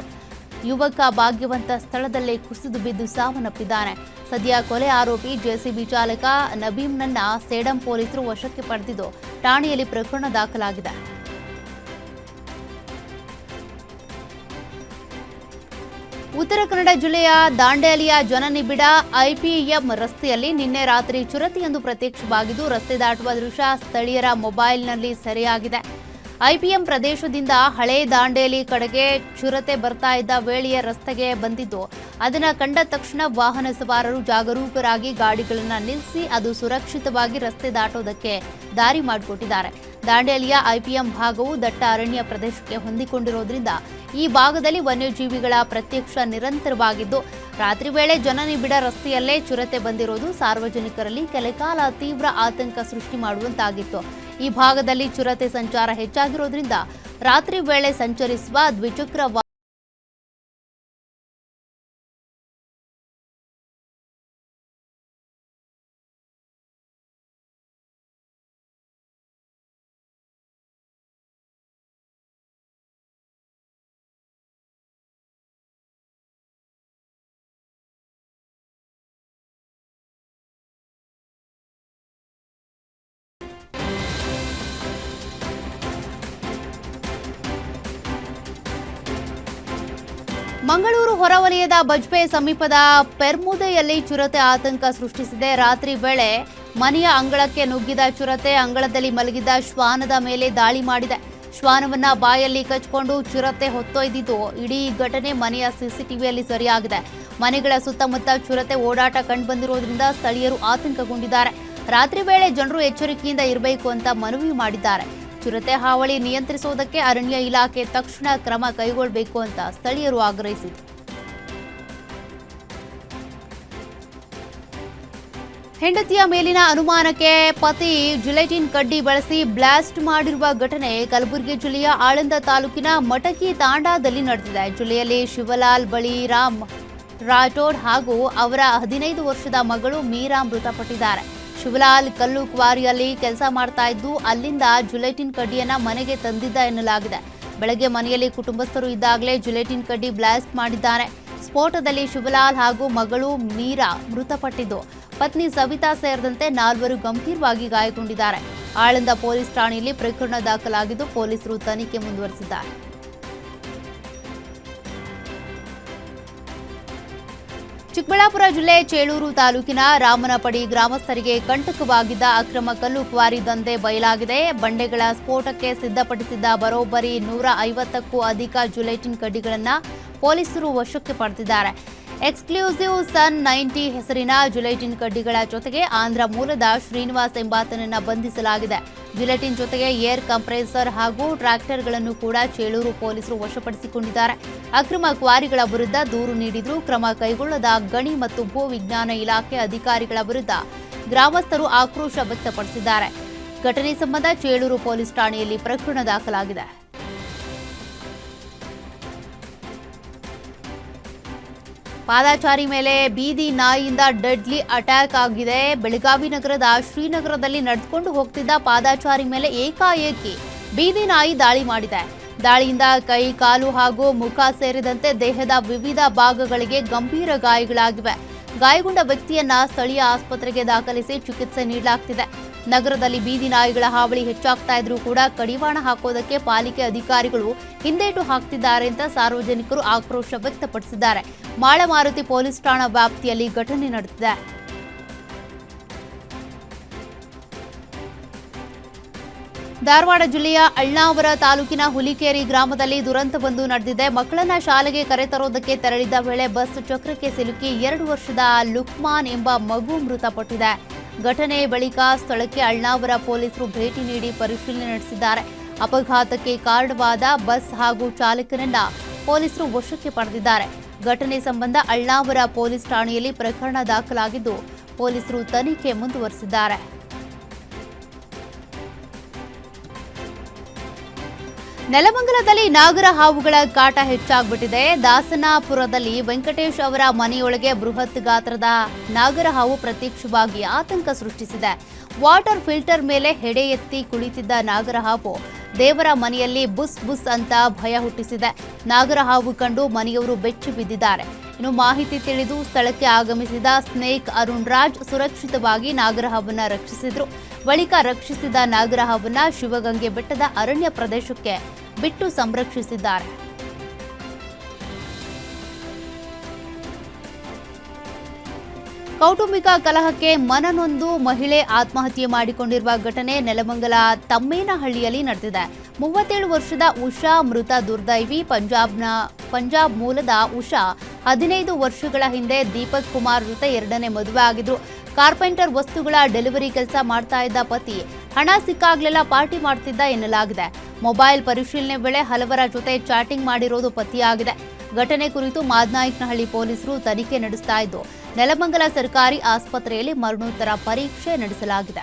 ಯುವಕ ಭಾಗ್ಯವಂತ ಸ್ಥಳದಲ್ಲೇ ಕುಸಿದು ಬಿದ್ದು ಸಾವನ್ನಪ್ಪಿದ್ದಾನೆ. ಸದ್ಯ ಕೊಲೆ ಆರೋಪಿ ಜೆಸಿಬಿ ಚಾಲಕ ನಬೀಮ್ನನ್ನ ಸೇಡಂ ಪೊಲೀಸರು ವಶಕ್ಕೆ ಪಡೆದಿದ್ದು ಠಾಣೆಯಲ್ಲಿ ಪ್ರಕರಣ ದಾಖಲಾಗಿದೆ. ಉತ್ತರ ಕನ್ನಡ ಜಿಲ್ಲೆಯ ದಾಂಡೇಲಿಯ ಜನನಿಬಿಡ ಐಪಿಎಂ ರಸ್ತೆಯಲ್ಲಿ ನಿನ್ನೆ ರಾತ್ರಿ ಚಿರತೆಯೊಂದು ಪ್ರತ್ಯಕ್ಷವಾಗಿದ್ದು ರಸ್ತೆ ದಾಟುವ ದೃಶ್ಯ ಸ್ಥಳೀಯರ ಮೊಬೈಲ್ನಲ್ಲಿ ಸೆರೆಯಾಗಿದೆ. ಐಪಿಎಂ ಪ್ರದೇಶದಿಂದ ಹಳೆ ದಾಂಡೇಲಿ ಕಡೆಗೆ ಚಿರತೆ ಬರ್ತಾ ಇದ್ದ ವೇಳೆಯ ರಸ್ತೆಗೆ ಬಂದಿದ್ದು ಅದನ್ನ ಕಂಡ ತಕ್ಷಣ ವಾಹನ ಸವಾರರು ಜಾಗರೂಕರಾಗಿ ಗಾಡಿಗಳನ್ನು ನಿಲ್ಲಿಸಿ ಅದು ಸುರಕ್ಷಿತವಾಗಿ ರಸ್ತೆ ದಾಟೋದಕ್ಕೆ ದಾರಿ ಮಾಡಿಕೊಟ್ಟಿದ್ದಾರೆ. ದಾಂಡೇಲಿಯ ಐಪಿಎಂ ಭಾಗವು ದಟ್ಟ ಅರಣ್ಯ ಪ್ರದೇಶಕ್ಕೆ ಹೊಂದಿಕೊಂಡಿರೋದ್ರಿಂದ ಈ ಭಾಗದಲ್ಲಿ ವನ್ಯಜೀವಿಗಳ ಪ್ರತ್ಯಕ್ಷ ನಿರಂತರವಾಗಿದ್ದು ರಾತ್ರಿ ವೇಳೆ ಜನನಿಬಿಡ ರಸ್ತೆಯಲ್ಲೇ ಚಿರತೆ ಬಂದಿರೋದು ಸಾರ್ವಜನಿಕರಲ್ಲಿ ಕೆಲಕಾಲ ತೀವ್ರ ಆತಂಕ ಸೃಷ್ಟಿ ಮಾಡುವಂತಾಗಿತ್ತು. ಈ ಭಾಗದಲ್ಲಿ ಚಿರತೆ ಸಂಚಾರ ಹೆಚ್ಚಾಗಿರೋದ್ರಿಂದ ರಾತ್ರಿ ವೇಳೆ ಸಂಚರಿಸುವ ದ್ವಿಚಕ್ರ ಮಂಗಳೂರು ಹೊರವಲಯದ ಬಜ್ಪೆ ಸಮೀಪದ ಪೆರ್ಮುದೆಯಲ್ಲಿ ಚಿರತೆ ಆತಂಕ ಸೃಷ್ಟಿಸಿದೆ. ರಾತ್ರಿ ವೇಳೆ ಮನೆಯ ಅಂಗಳಕ್ಕೆ ನುಗ್ಗಿದ ಚಿರತೆ ಅಂಗಳದಲ್ಲಿ ಮಲಗಿದ್ದ ಶ್ವಾನದ ಮೇಲೆ ದಾಳಿ ಮಾಡಿದೆ. ಶ್ವಾನವನ್ನ ಬಾಯಲ್ಲಿ ಕಚ್ಚಿಕೊಂಡು ಚಿರತೆ ಹೊತ್ತೊಯ್ದಿದ್ದು ಇಡೀ ಘಟನೆ ಮನೆಯ ಸಿಸಿಟಿವಿಯಲ್ಲಿ ಸೆರೆಯಾಗಿದೆ. ಮನೆಗಳ ಸುತ್ತಮುತ್ತ ಚಿರತೆ ಓಡಾಟ ಕಂಡುಬಂದಿರೋದ್ರಿಂದ ಸ್ಥಳೀಯರು ಆತಂಕಗೊಂಡಿದ್ದಾರೆ. ರಾತ್ರಿ ವೇಳೆ ಜನರು ಎಚ್ಚರಿಕೆಯಿಂದ ಇರಬೇಕು ಅಂತ ಮನವಿ ಮಾಡಿದ್ದಾರೆ. ಚಿರತೆ ಹಾವಳಿ ನಿಯಂತ್ರಿಸುವುದಕ್ಕೆ ಅರಣ್ಯ ಇಲಾಖೆ ತಕ್ಷಣ ಕ್ರಮ ಕೈಗೊಳ್ಳಬೇಕು ಅಂತ ಸ್ಥಳೀಯರು ಆಗ್ರಹಿಸಿದರು. ಹೆಂಡತಿಯ ಮೇಲಿನ ಅನುಮಾನಕ್ಕೆ ಪತಿ ಜಿಲೆಟಿನ್ ಕಡ್ಡಿ ಬಳಸಿ ಬ್ಲಾಸ್ಟ್ ಮಾಡಿರುವ ಘಟನೆ ಕಲಬುರಗಿ ಜಿಲ್ಲೆಯ ಆಳಂದ ತಾಲೂಕಿನ ಮಟಕಿ ತಾಂಡಾದಲ್ಲಿ ನಡೆದಿದೆ. ಜಿಲ್ಲೆಯಲ್ಲಿ ಶಿವಲಾಲ್ ಬಳಿ ರಾಮ್ ರಾಠೋಡ್ ಹಾಗೂ ಅವರ 15 ವರ್ಷದ ಮಗಳು ಮೀರಾ ಮೃತಪಟ್ಟಿದ್ದಾರೆ. ಶಿವಲಾಲ್ ಕಲ್ಲು ಕ್ವಾರಿಯಲ್ಲಿ ಕೆಲಸ ಮಾಡ್ತಾ ಇದ್ದು ಅಲ್ಲಿಂದ ಜಿಲೆಟಿನ್ ಕಡ್ಡಿಯನ್ನ ಮನೆಗೆ ತಂದಿದ್ದ ಎನ್ನಲಾಗಿದೆ. ಬೆಳಗ್ಗೆ ಮನೆಯಲ್ಲಿ ಕುಟುಂಬಸ್ಥರು ಇದ್ದಾಗಲೇ ಜಿಲೆಟಿನ್ ಕಡ್ಡಿ ಬ್ಲಾಸ್ಟ್ ಮಾಡಿದ್ದಾರೆ. ಸ್ಫೋಟದಲ್ಲಿ ಶಿವಲಾಲ್ ಹಾಗೂ ಮಗಳು ಮೀರಾ ಮೃತಪಟ್ಟಿದ್ದು ಪತ್ನಿ ಸವಿತಾ ಸೇರಿದಂತೆ 4 ಗಂಭೀರವಾಗಿ ಗಾಯಗೊಂಡಿದ್ದಾರೆ. ಆಳಂದ ಪೊಲೀಸ್ ಠಾಣೆಯಲ್ಲಿ ಪ್ರಕರಣ ದಾಖಲಾಗಿದ್ದು ಪೊಲೀಸರು ತನಿಖೆ ಮುಂದುವರೆಸಿದ್ದಾರೆ. ಚಿಕ್ಕಬಳ್ಳಾಪುರ ಜಿಲ್ಲೆ ಚೇಳೂರು ತಾಲೂಕಿನ ರಾಮನಪಡಿ ಗ್ರಾಮಸ್ಥರಿಗೆ ಕಂಟಕವಾಗಿದ್ದ ಅಕ್ರಮ ಕಲ್ಲು ಕ್ವಾರಿ ದಂಧೆ ಬಯಲಾಗಿದೆ. ಬಂಡೆಗಳ ಸ್ಫೋಟಕ್ಕೆ ಸಿದ್ಧಪಡಿಸಿದ್ದ ಬರೋಬ್ಬರಿ 150ಕ್ಕೂ ಅಧಿಕ ಜಿಲೆಟಿನ್ ಕಡ್ಡಿಗಳನ್ನು ಪೊಲೀಸರು ವಶಕ್ಕೆ ಪಡೆದಿದ್ದಾರೆ. ಎಕ್ಸ್ಕ್ಲೂಸಿವ್ ಸನ್ 90 ಹೆಸರಿನ ಜಿಲೆಟಿನ್ ಕಡ್ಡಿಗಳ ಜೊತೆಗೆ ಆಂಧ್ರ ಮೂಲದ ಶ್ರೀನಿವಾಸ್ ಎಂಬಾತನನ್ನ ಬಂಧಿಸಲಾಗಿದೆ. ಜಿಲೆಟಿನ್ ಜೊತೆಗೆ ಏರ್ ಕಂಪ್ರೆಸರ್ ಹಾಗೂ ಟ್ರ್ಯಾಕ್ಟರ್ಗಳನ್ನು ಕೂಡ ಚೇಳೂರು ಪೊಲೀಸರು ವಶಪಡಿಸಿಕೊಂಡಿದ್ದಾರೆ. ಅಕ್ರಮ ಕ್ವಾರಿಗಳ ವಿರುದ್ಧ ದೂರು ನೀಡಿದ್ರೂ ಕ್ರಮ ಕೈಗೊಳ್ಳದ ಗಣಿ ಮತ್ತು ಭೂ ವಿಜ್ಞಾನ ಇಲಾಖೆ ಅಧಿಕಾರಿಗಳ ವಿರುದ್ಧ ಗ್ರಾಮಸ್ಥರು ಆಕ್ರೋಶ ವ್ಯಕ್ತಪಡಿಸಿದ್ದಾರೆ. ಘಟನೆ ಸಂಬಂಧ ಚೇಳೂರು ಪೊಲೀಸ್ ಠಾಣೆಯಲ್ಲಿ ಪ್ರಕರಣ ದಾಖಲಾಗಿದೆ. ಪಾದಾಚಾರಿ ಮೇಲೆ ಬೀದಿ ನಾಯಿಯಿಂದ ಡೆಡ್ಲಿ ಅಟ್ಯಾಕ್ ಆಗಿದೆ. ಬೆಳಗಾವಿ ನಗರದ ಶ್ರೀನಗರದಲ್ಲಿ ನಡೆದುಕೊಂಡು ಹೋಗ್ತಿದ್ದ ಪಾದಾಚಾರಿ ಮೇಲೆ ಏಕಾಏಕಿ ಬೀದಿ ನಾಯಿ ದಾಳಿ ಮಾಡಿದೆ. ದಾಳಿಯಿಂದ ಕೈ, ಕಾಲು ಹಾಗೂ ಮುಖ ಸೇರಿದಂತೆ ದೇಹದ ವಿವಿಧ ಭಾಗಗಳಿಗೆ ಗಂಭೀರ ಗಾಯಗಳಾಗಿವೆ. ಗಾಯಗೊಂಡ ವ್ಯಕ್ತಿಯನ್ನ ಸ್ಥಳೀಯ ಆಸ್ಪತ್ರೆಗೆ ದಾಖಲಿಸಿ ಚಿಕಿತ್ಸೆ ನೀಡಲಾಗ್ತಿದೆ. ನಗರದಲ್ಲಿ ಬೀದಿ ನಾಯಿಗಳ ಹಾವಳಿ ಹೆಚ್ಚಾಗ್ತಾ ಇದ್ರೂ ಕೂಡ ಕಡಿವಾಣ ಹಾಕೋದಕ್ಕೆ ಪಾಲಿಕೆ ಅಧಿಕಾರಿಗಳು ಹಿಂದೇಟು ಹಾಕ್ತಿದ್ದಾರೆ ಅಂತ ಸಾರ್ವಜನಿಕರು ಆಕ್ರೋಶ ವ್ಯಕ್ತಪಡಿಸಿದ್ದಾರೆ. ಮಾಳಮಾರುತಿ ಪೊಲೀಸ್ ಠಾಣಾ ವ್ಯಾಪ್ತಿಯಲ್ಲಿ ಘಟನೆ ನಡೆದಿದೆ. ಧಾರವಾಡ ಜಿಲ್ಲೆಯ ಅಳ್ನಾವರ ತಾಲೂಕಿನ ಹುಲಿಕೇರಿ ಗ್ರಾಮದಲ್ಲಿ ದುರಂತವೊಂದು ನಡೆದಿದೆ. ಮಕ್ಕಳನ್ನ ಶಾಲೆಗೆ ಕರೆತರೋದಕ್ಕೆ ತೆರಳಿದ್ದ ವೇಳೆ ಬಸ್ ಚಕ್ರಕ್ಕೆ ಸಿಲುಕಿ 2 ವರ್ಷದ ಲುಕ್ಮಾನ್ ಎಂಬ ಮಗು ಮೃತಪಟ್ಟಿದೆ. ಘಟನೆ ಬಳಿಕ ಸ್ಥಳಕ್ಕೆ ಅಳ್ನಾವರ ಪೊಲೀಸರು ಭೇಟಿ ನೀಡಿ ಪರಿಶೀಲನೆ ನಡೆಸಿದ್ದಾರೆ. ಅಪಘಾತಕ್ಕೆ ಕಾರಣವಾದ ಬಸ್ ಹಾಗೂ ಚಾಲಕನನ್ನ ಪೊಲೀಸರು ವಶಕ್ಕೆ ಪಡೆದಿದ್ದಾರೆ. ಘಟನೆ ಸಂಬಂಧ ಅಳ್ನಾವರ ಪೊಲೀಸ್ ಠಾಣೆಯಲ್ಲಿ ಪ್ರಕರಣ ದಾಖಲಾಗಿದ್ದು ಪೊಲೀಸರು ತನಿಖೆ ಮುಂದುವರೆಸಿದ್ದಾರೆ. ನೆಲಮಂಗಲದಲ್ಲಿ ನಾಗರ ಹಾವುಗಳ ಕಾಟ ಹೆಚ್ಚಾಗ್ಬಿಟ್ಟಿದೆ. ದಾಸನಾಪುರದಲ್ಲಿ ವೆಂಕಟೇಶ್ ಅವರ ಮನೆಯೊಳಗೆ ಬೃಹತ್ ಗಾತ್ರದ ನಾಗರ ಹಾವು ಪ್ರತ್ಯಕ್ಷವಾಗಿ ಆತಂಕ ಸೃಷ್ಟಿಸಿದೆ. ವಾಟರ್ ಫಿಲ್ಟರ್ ಮೇಲೆ ಹೆಡೆ ಎತ್ತಿ ಕುಳಿತಿದ್ದ ನಾಗರಹಾವು ದೇವರ ಮನೆಯಲ್ಲಿ ಬುಸ್ ಬುಸ್ ಅಂತ ಭಯ ಹುಟ್ಟಿಸಿದೆ. ನಾಗರಹಾವು ಕಂಡು ಮನೆಯವರು ಬೆಚ್ಚಿ ಬಿದ್ದಿದ್ದಾರೆ. ಇನ್ನು ಮಾಹಿತಿ ತಿಳಿದು ಸ್ಥಳಕ್ಕೆ ಆಗಮಿಸಿದ ಸ್ನೇಕ್ ಅರುಣ್ ರಾಜ್ ಸುರಕ್ಷಿತವಾಗಿ ನಾಗರಹಾವನ್ನ ರಕ್ಷಿಸಿದ್ರು. ಬಳಿಕ ರಕ್ಷಿಸಿದ ನಾಗರಹಾವನ್ನ ಶಿವಗಂಗೆ ಬೆಟ್ಟದ ಅರಣ್ಯ ಪ್ರದೇಶಕ್ಕೆ ಬಿಟ್ಟು ಸಂರಕ್ಷಿಸಿದ್ದಾರೆ. ಕೌಟುಂಬಿಕ ಕಲಹಕ್ಕೆ ಮನನೊಂದು ಮಹಿಳೆ ಆತ್ಮಹತ್ಯೆ ಮಾಡಿಕೊಂಡಿರುವ ಘಟನೆ ನೆಲಮಂಗಲ ತಮ್ಮೇನಹಳ್ಳಿಯಲ್ಲಿ ನಡೆದಿದೆ. 37 ವರ್ಷದ ಉಷಾ ಮೃತ ದುರ್ದೈವಿ. ಪಂಜಾಬ್ ಮೂಲದ ಉಷಾ 15 ವರ್ಷಗಳ ಹಿಂದೆ ದೀಪಕ್ ಕುಮಾರ್ ಜೊತೆ ಎರಡನೇ ಮದುವೆ ಆಗಿದ್ರು. ಕಾರ್ಪೆಂಟರ್ ವಸ್ತುಗಳ ಡೆಲಿವರಿ ಕೆಲಸ ಮಾಡ್ತಾ ಇದ್ದ ಪತಿ ಹಣ ಸಿಕ್ಕಾಗ್ಲೆಲ್ಲ ಪಾರ್ಟಿ ಮಾಡ್ತಿದ್ದ ಎನ್ನಲಾಗಿದೆ. ಮೊಬೈಲ್ ಪರಿಶೀಲನೆ ವೇಳೆ ಹಲವರ ಜೊತೆ ಚಾಟಿಂಗ್ ಮಾಡಿರೋದು ಪತ್ತೆಯಾಗಿದೆ. ಘಟನೆ ಕುರಿತು ಮಾದನಾಯಕನಹಳ್ಳಿ ಪೊಲೀಸರು ತನಿಖೆ ನಡೆಸ್ತಾ ಇದ್ದು, ನೆಲಮಂಗಲ ಸರ್ಕಾರಿ ಆಸ್ಪತ್ರೆಯಲ್ಲಿ ಮರಣೋತ್ತರ ಪರೀಕ್ಷೆ ನಡೆಸಲಾಗಿದೆ.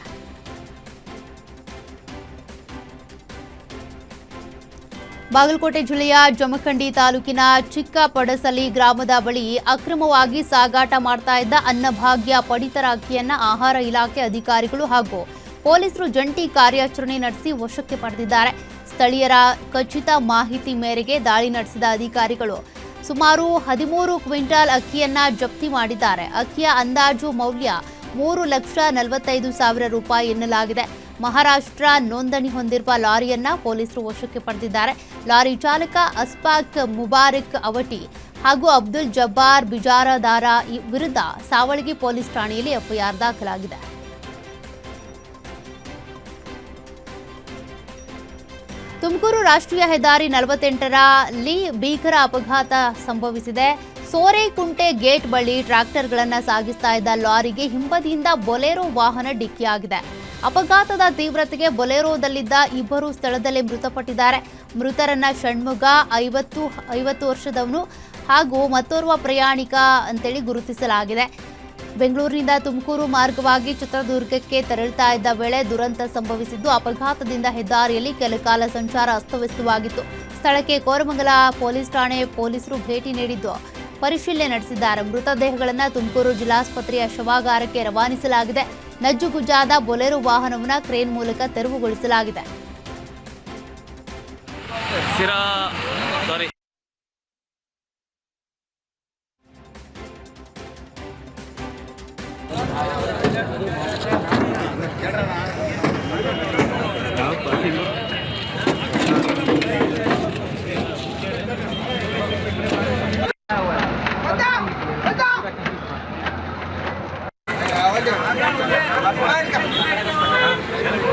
ಬಾಗಲಕೋಟೆ ಜಿಲ್ಲೆಯ ಜಮಖಂಡಿ ತಾಲೂಕಿನ ಚಿಕ್ಕಪಡಸಲಿ ಗ್ರಾಮದ ಬಳಿ ಅಕ್ರಮವಾಗಿ ಸಾಗಾಟ ಮಾಡ್ತಾ ಇದ್ದ ಅನ್ನಭಾಗ್ಯ ಪಡಿತರ ಅಕ್ಕಿಯನ್ನ ಆಹಾರ ಇಲಾಖೆ ಅಧಿಕಾರಿಗಳು ಹಾಗೂ ಪೊಲೀಸರು ಜಂಟಿ ಕಾರ್ಯಾಚರಣೆ ನಡೆಸಿ ವಶಕ್ಕೆ ಪಡೆದಿದ್ದಾರೆ. ಸ್ಥಳೀಯರ ಖಚಿತ ಮಾಹಿತಿ ಮೇರೆಗೆ ದಾಳಿ ನಡೆಸಿದ ಅಧಿಕಾರಿಗಳು ಸುಮಾರು 13 ಕ್ವಿಂಟಾಲ್ ಅಕ್ಕಿಯನ್ನ ಜಪ್ತಿ ಮಾಡಿದ್ದಾರೆ. ಅಕ್ಕಿಯ ಅಂದಾಜು ಮೌಲ್ಯ 3,45,000 ರೂಪಾಯಿ ಎನ್ನಲಾಗಿದೆ. ಮಹಾರಾಷ್ಟ್ರ ನೋಂದಣಿ ಹೊಂದಿರುವ ಲಾರಿಯನ್ನ ಪೊಲೀಸರು ವಶಕ್ಕೆ ಪಡೆದಿದ್ದಾರೆ. ಲಾರಿ ಚಾಲಕ ಅಸ್ಫಾಕ್ ಮುಬಾರಕ್ ಅವಟಿ ಹಾಗೂ ಅಬ್ದುಲ್ ಜಬ್ಬಾರ್ ಬಿಜಾರದಾರ ವಿರುದ್ಧ ಸಾವಳಗಿ ಪೊಲೀಸ್ ಠಾಣೆಯಲ್ಲಿ ಎಫ್ಐಆರ್ ದಾಖಲಾಗಿದೆ. ತುಮಕೂರು ರಾಷ್ಟ್ರೀಯ ಹೆದ್ದಾರಿ 48ರಲ್ಲಿ ಭೀಕರ ಅಪಘಾತ ಸಂಭವಿಸಿದೆ. ಸೋರೆಕುಂಟೆ ಗೇಟ್ ಬಳಿ ಟ್ರ್ಯಾಕ್ಟರ್ಗಳನ್ನು ಸಾಗಿಸ್ತಾ ಇದ್ದ ಲಾರಿಗೆ ಹಿಂಬದಿಯಿಂದ ಬೊಲೆರೋ ವಾಹನ ಡಿಕ್ಕಿಯಾಗಿದೆ. ಅಪಘಾತದ ತೀವ್ರತೆಗೆ ಬೊಲೆರೋದಲ್ಲಿದ್ದ ಇಬ್ಬರು ಸ್ಥಳದಲ್ಲೇ ಮೃತಪಟ್ಟಿದ್ದಾರೆ. ಮೃತರನ್ನ ಷಣ್ಮುಗ 50 ವರ್ಷದವನು ಹಾಗೂ ಮತ್ತೋರ್ವ ಪ್ರಯಾಣಿಕ ಅಂತೇಳಿ ಗುರುತಿಸಲಾಗಿದೆ. ಬೆಂಗಳೂರಿನಿಂದ ತುಮಕೂರು ಮಾರ್ಗವಾಗಿ ಚಿತ್ರದುರ್ಗಕ್ಕೆ ತೆರಳುತ್ತಾ ಇದ್ದ ವೇಳೆ ದುರಂತ ಸಂಭವಿಸಿದ್ದು, ಅಪಘಾತದಿಂದ ಹೆದ್ದಾರಿಯಲ್ಲಿ ಕೆಲಕಾಲ ಸಂಚಾರ ಅಸ್ತವ್ಯಸ್ತವಾಗಿತ್ತು. ಸ್ಥಳಕ್ಕೆ ಕೋರಮಂಗಲ ಪೊಲೀಸ್ ಠಾಣೆ ಪೊಲೀಸರು ಭೇಟಿ ನೀಡಿದ್ದು ಪರಿಶೀಲನೆ ನಡೆಸಿದ್ದಾರೆ. ಮೃತದೇಹಗಳನ್ನು ತುಮಕೂರು ಜಿಲ್ಲಾಸ್ಪತ್ರೆಯ ಶವಾಗಾರಕ್ಕೆ ರವಾನಿಸಲಾಗಿದೆ. ನಜ್ಜುಗುಜ್ಜಾದ ಬೊಲೆರೋ ವಾಹನವನ್ನು ಕ್ರೇನ್ ಮೂಲಕ ತೆರವುಗೊಳಿಸಲಾಗಿದೆ.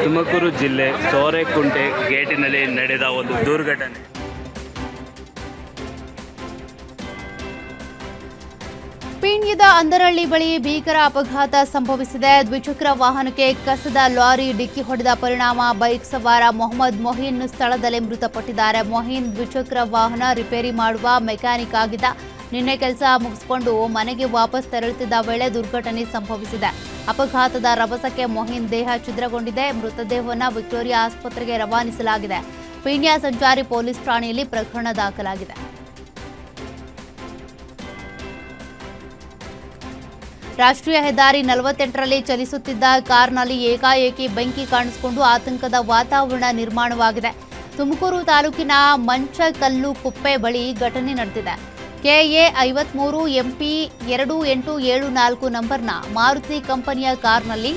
ತುಮಕೂರು ಜಿಲ್ಲೆ ಸೋರೆಕುಂಟೆ ಗೇಟಿನಲ್ಲಿ ನಡೆದ ಒಂದು ದುರ್ಘಟನೆ. ಪೀಣ್ಯದ ಅಂದರಳ್ಳಿ ಬಳಿ ಭೀಕರ ಅಪಘಾತ ಸಂಭವಿಸಿದೆ. ದ್ವಿಚಕ್ರ ವಾಹನಕ್ಕೆ ಕಸದ ಲಾರಿ ಡಿಕ್ಕಿ ಹೊಡೆದ ಪರಿಣಾಮ ಬೈಕ್ ಸವಾರ ಮೊಹಮ್ಮದ್ ಮೊಹಿನ್ ಸ್ಥಳದಲ್ಲೇ ಮೃತಪಟ್ಟಿದ್ದಾರೆ. ಮೊಹಿನ್ ದ್ವಿಚಕ್ರ ವಾಹನ ರಿಪೇರಿ ಮಾಡುವ ಮೆಕ್ಯಾನಿಕ್ ಆಗಿದ್ದ. ನಿನ್ನೆ ಕೆಲಸ ಮುಗಿಸಿಕೊಂಡು ಮನೆಗೆ ವಾಪಸ್ ತೆರಳುತ್ತಿದ್ದ ವೇಳೆ ದುರ್ಘಟನೆ ಸಂಭವಿಸಿದೆ. ಅಪಘಾತದ ರಭಸಕ್ಕೆ ಮೊಹಿನ್ ದೇಹ ಛಿದ್ರಗೊಂಡಿದೆ. ಮೃತದೇಹವನ್ನು ವಿಕ್ಟೋರಿಯಾ ಆಸ್ಪತ್ರೆಗೆ ರವಾನಿಸಲಾಗಿದೆ. ಪೀಣ್ಯ ಸಂಚಾರಿ ಪೊಲೀಸ್ ಠಾಣೆಯಲ್ಲಿ ಪ್ರಕರಣ ದಾಖಲಾಗಿದೆ. ರಾಷ್ಟ್ರೀಯ ಹೆದ್ದಾರಿ 48ರಲ್ಲಿ ಚಲಿಸುತ್ತಿದ್ದ ಕಾರ್ನಲ್ಲಿ ಏಕಾಏಕಿ ಬೆಂಕಿ ಕಾಣಿಸಿಕೊಂಡು ಆತಂಕದ ವಾತಾವರಣ ನಿರ್ಮಾಣವಾಗಿದೆ. ತುಮಕೂರು ತಾಲೂಕಿನ ಮಂಚಕಲ್ಲು ಕುಪ್ಪೆ ಬಳಿ ಘಟನೆ ನಡೆದಿದೆ. KA 53 MP 2874 ನಂಬರ್ನ ಮಾರುತಿ ಕಂಪನಿಯ ಕಾರ್ನಲ್ಲಿ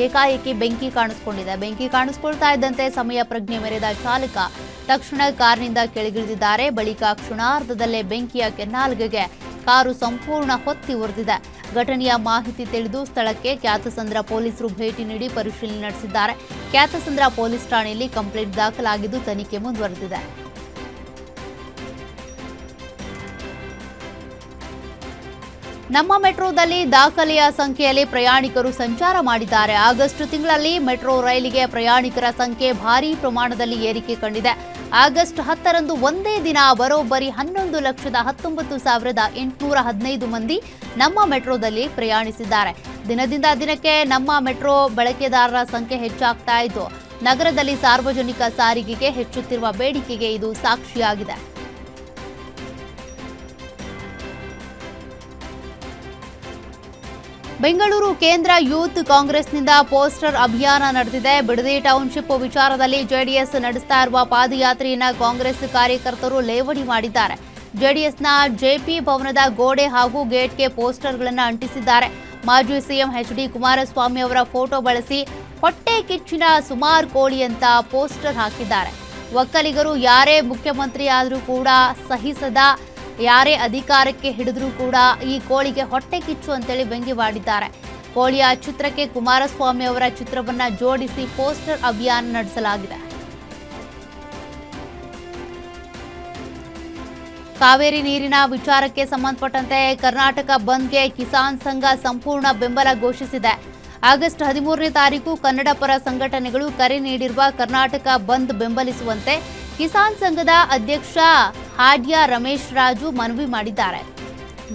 ಏಕಾಏಕಿ ಬೆಂಕಿ ಕಾಣಿಸಿಕೊಂಡಿದೆ. ಬೆಂಕಿ ಕಾಣಿಸಿಕೊಳ್ತಾ ಇದ್ದಂತೆ ಸಮಯ ಪ್ರಜ್ಞೆ ಮೆರೆದ ಚಾಲಕ ತಕ್ಷಣ ಕಾರ್ನಿಂದ ಕೆಳಗಿಳಿದಿದ್ದಾರೆ. ಬಳಿಕ ಕ್ಷಣಾರ್ಧದಲ್ಲೇ ಬೆಂಕಿಯ ಕೆನ್ನಾಲ್ಗೆಗೆ ಕಾರು ಸಂಪೂರ್ಣ ಹೊತ್ತಿ ಉರಿದಿದೆ. ಘಟನೆಯ ಮಾಹಿತಿ ತಿಳಿದು ಸ್ಥಳಕ್ಕೆ ಕ್ಯಾತಸಂದ್ರ ಪೊಲೀಸರು ಭೇಟಿ ನೀಡಿ ಪರಿಶೀಲನೆ ನಡೆಸಿದ್ದಾರೆ. ಕ್ಯಾತಸಂದ್ರ ಪೊಲೀಸ್ ಠಾಣೆಯಲ್ಲಿ ಕಂಪ್ಲೇಂಟ್ ದಾಖಲಾಗಿದ್ದು ತನಿಖೆ ಮುಂದುವರೆದಿದೆ. ನಮ್ಮ ಮೆಟ್ರೋದಲ್ಲಿ ದಾಖಲೆಯ ಸಂಖ್ಯೆಯಲ್ಲಿ ಪ್ರಯಾಣಿಕರು ಸಂಚಾರ ಮಾಡಿದ್ದಾರೆ. ಆಗಸ್ಟ್ ತಿಂಗಳಲ್ಲಿ ಮೆಟ್ರೋ ರೈಲಿಗೆ ಪ್ರಯಾಣಿಕರ ಸಂಖ್ಯೆ ಭಾರೀ ಪ್ರಮಾಣದಲ್ಲಿ ಏರಿಕೆ ಕಂಡಿದೆ. ಆಗಸ್ಟ್ 10ರಂದು ಒಂದೇ ದಿನ ಬರೋಬ್ಬರಿ 11,19,815 ಮಂದಿ ನಮ್ಮ ಮೆಟ್ರೋದಲ್ಲಿ ಪ್ರಯಾಣಿಸಿದ್ದಾರೆ. ದಿನದಿಂದ ದಿನಕ್ಕೆ ನಮ್ಮ ಮೆಟ್ರೋ ಬಳಕೆದಾರರ ಸಂಖ್ಯೆ ಹೆಚ್ಚಾಗ್ತಾ ಇದ್ದು, ನಗರದಲ್ಲಿ ಸಾರ್ವಜನಿಕ ಸಾರಿಗೆಗೆ ಹೆಚ್ಚುತ್ತಿರುವ ಬೇಡಿಕೆಗೆ ಇದು ಸಾಕ್ಷಿಯಾಗಿದೆ. ಬೆಂಗಳೂರು ಕೇಂದ್ರ ಯೂತ್ ಕಾಂಗ್ರೆಸ್ನಿಂದ ಪೋಸ್ಟರ್ ಅಭಿಯಾನ ನಡೆದಿದೆ. ಬಿಡದಿ ಟೌನ್ಶಿಪ್ ವಿಚಾರದಲ್ಲಿ ಜೆಡಿಎಸ್ ನಡೆಸ್ತಾ ಇರುವ ಪಾದಯಾತ್ರೆಯನ್ನು ಕಾಂಗ್ರೆಸ್ ಕಾರ್ಯಕರ್ತರು ಲೇವಡಿ ಮಾಡಿದ್ದಾರೆ. ಜೆಡಿಎಸ್ನ ಜೆಪಿ ಭವನದ ಗೋಡೆ ಹಾಗೂ ಗೇಟ್ಗೆ ಪೋಸ್ಟರ್ಗಳನ್ನು ಅಂಟಿಸಿದ್ದಾರೆ. ಮಾಜಿ ಸಿಎಂ ಎಚ್.ಡಿ. ಕುಮಾರಸ್ವಾಮಿ ಅವರ ಫೋಟೋ ಬಳಸಿ ಹೊಟ್ಟೆ ಕಿಚ್ಚಿನ ಸುಮಾರು ಕೋಳಿ ಅಂತ ಪೋಸ್ಟರ್ ಹಾಕಿದ್ದಾರೆ. ಒಕ್ಕಲಿಗರು ಯಾರೇ ಮುಖ್ಯಮಂತ್ರಿ ಆದರೂ ಕೂಡ ಸಹಿಸದ, ಯಾರೇ ಅಧಿಕಾರಕ್ಕೆ ಹಿಡಿದ್ರೂ ಕೂಡ ಈ ಕೋಳಿಗೆ ಹೊಟ್ಟೆ ಕಿಚ್ಚು ಅಂತೇಳಿ ವ್ಯಂಗ್ಯವಾಡಿದ್ದಾರೆ. ಕೋಳಿಯ ಚಿತ್ರಕ್ಕೆ ಕುಮಾರಸ್ವಾಮಿ ಅವರ ಚಿತ್ರವನ್ನ ಜೋಡಿಸಿ ಪೋಸ್ಟರ್ ಅಭಿಯಾನ ನಡೆಸಲಾಗಿದೆ. ಕಾವೇರಿ ನೀರಿನ ವಿಚಾರಕ್ಕೆ ಸಂಬಂಧಪಟ್ಟಂತೆ ಕರ್ನಾಟಕ ಬಂದ್ಗೆ ಕಿಸಾನ್ ಸಂಘ ಸಂಪೂರ್ಣ ಬೆಂಬಲ ಘೋಷಿಸಿದೆ. ಆಗಸ್ಟ್ 13ನೇ ತಾರೀಕು ಕನ್ನಡ ಪರ ಸಂಘಟನೆಗಳು ಕರೆ ನೀಡಿರುವ ಕರ್ನಾಟಕ ಬಂದ್ ಬೆಂಬಲಿಸುವಂತೆ ಕಿಸಾನ್ ಸಂಘದ ಅಧ್ಯಕ್ಷ ಹಾಡ್ಯ ರಮೇಶ್ ರಾಜು ಮನವಿ ಮಾಡಿದ್ದಾರೆ.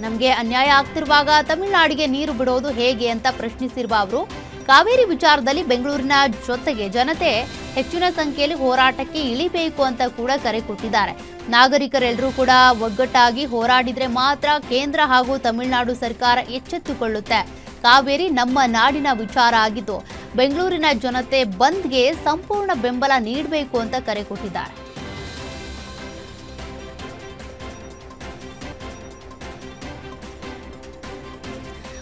ನಮಗೆ ಅನ್ಯಾಯ ಆಗ್ತಿರುವಾಗ ತಮಿಳುನಾಡಿಗೆ ನೀರು ಬಿಡೋದು ಹೇಗೆ ಅಂತ ಪ್ರಶ್ನಿಸಿರುವ ಅವರು ಕಾವೇರಿ ವಿಚಾರದಲ್ಲಿ ಬೆಂಗಳೂರಿನ ಜೊತೆಗೆ ಜನತೆ ಹೆಚ್ಚಿನ ಸಂಖ್ಯೆಯಲ್ಲಿ ಹೋರಾಟಕ್ಕೆ ಇಳಿಬೇಕು ಅಂತ ಕೂಡ ಕರೆ ಕೊಟ್ಟಿದ್ದಾರೆ. ನಾಗರಿಕರೆಲ್ಲರೂ ಕೂಡ ಒಗ್ಗಟ್ಟಾಗಿ ಹೋರಾಡಿದ್ರೆ ಮಾತ್ರ ಕೇಂದ್ರ ಹಾಗೂ ತಮಿಳುನಾಡು ಸರ್ಕಾರ ಎಚ್ಚೆತ್ತುಕೊಳ್ಳುತ್ತೆ. ಕಾವೇರಿ ನಮ್ಮ ನಾಡಿನ ವಿಚಾರ ಆಗಿದ್ದು ಬೆಂಗಳೂರಿನ ಜನತೆ ಬಂದ್ಗೆ ಸಂಪೂರ್ಣ ಬೆಂಬಲ ನೀಡಬೇಕು ಅಂತ ಕರೆ ಕೊಟ್ಟಿದ್ದಾರೆ.